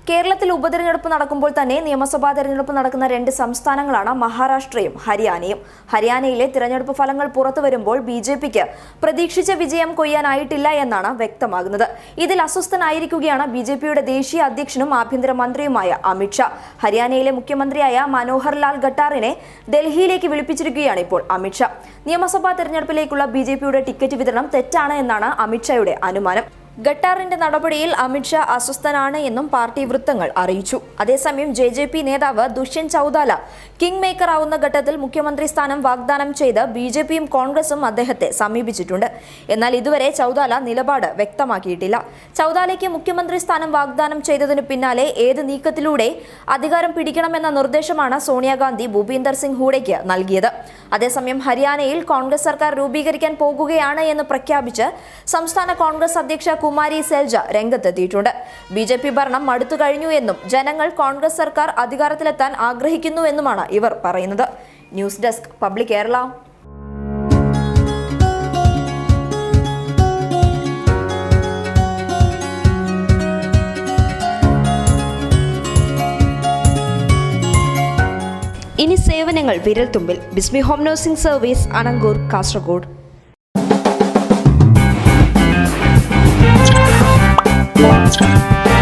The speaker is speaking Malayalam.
കേരളത്തിൽ ഉപതെരഞ്ഞെടുപ്പ് നടക്കുമ്പോൾ തന്നെ നിയമസഭാ തെരഞ്ഞെടുപ്പ് നടക്കുന്ന രണ്ട് സംസ്ഥാനങ്ങളാണ് മഹാരാഷ്ട്രയും ഹരിയാനയും. ഹരിയാനയിലെ തിരഞ്ഞെടുപ്പ് ഫലങ്ങൾ പുറത്തുവരുമ്പോൾ ബിജെപിക്ക് പ്രതീക്ഷിച്ച വിജയം കൊയ്യാനായിട്ടില്ല എന്നാണ് വ്യക്തമാകുന്നത്. ഇതിൽ അസ്വസ്ഥനായിരിക്കുകയാണ് ബിജെപിയുടെ ദേശീയ അധ്യക്ഷനും ആഭ്യന്തരമന്ത്രിയുമായ അമിത്ഷാ. ഹരിയാനയിലെ മുഖ്യമന്ത്രിയായ മനോഹർ ലാൽ ഖട്ടാറിനെ ഡൽഹിയിലേക്ക് വിളിപ്പിച്ചിരിക്കുകയാണ് ഇപ്പോൾ അമിത്ഷാ. നിയമസഭാ തെരഞ്ഞെടുപ്പിലേക്കുള്ള ബിജെപിയുടെ ടിക്കറ്റ് വിതരണം തെറ്റാണ് എന്നാണ് അമിത്ഷായുടെ അനുമാനം. ഖട്ടാറിന്റെ നടപടിയിൽ അമിത്ഷാ അസ്വസ്ഥനാണ് എന്നും പാർട്ടി വൃത്തങ്ങൾ അറിയിച്ചു. അതേസമയം ജെ നേതാവ് ദുഷ്യന്ത് ചൌതാല കിങ് മേക്കർ ആവുന്ന ഘട്ടത്തിൽ മുഖ്യമന്ത്രി സ്ഥാനം വാഗ്ദാനം ചെയ്ത് ബിജെപിയും കോൺഗ്രസും അദ്ദേഹത്തെ സമീപിച്ചിട്ടുണ്ട്. എന്നാൽ ഇതുവരെ ചൌതാല നിലപാട് വ്യക്തമാക്കിയിട്ടില്ല. ചൌതാലയ്ക്ക് മുഖ്യമന്ത്രി സ്ഥാനം വാഗ്ദാനം ചെയ്തതിനു പിന്നാലെ ഏത് നീക്കത്തിലൂടെ അധികാരം പിടിക്കണമെന്ന നിർദ്ദേശമാണ് സോണിയാഗാന്ധി ഭൂപീന്ദർ സിംഗ് ഹൂഡയ്ക്ക് നൽകിയത്. അതേസമയം ഹരിയാനയിൽ കോൺഗ്രസ് സർക്കാർ രൂപീകരിക്കാൻ പോകുകയാണ് എന്ന് പ്രഖ്യാപിച്ച് സംസ്ഥാന കോൺഗ്രസ് അധ്യക്ഷ കുമാരി സെൽജ രംഗത്തെത്തിയിട്ടുണ്ട്. ബിജെപി ഭരണം മടുത്തു കഴിഞ്ഞു എന്നും ജനങ്ങൾ കോൺഗ്രസ് സർക്കാർ അധികാരത്തിലെത്താൻ ആഗ്രഹിക്കുന്നുവെന്നുമാണ് ഇവർ പറയുന്നത്. News desk public Kerala. ഇനി സേവനങ്ങൾ വിരൽത്തുമ്പിൽ. ബിസ്മി home nursing service, Anangoor, Kasaragod. Monster.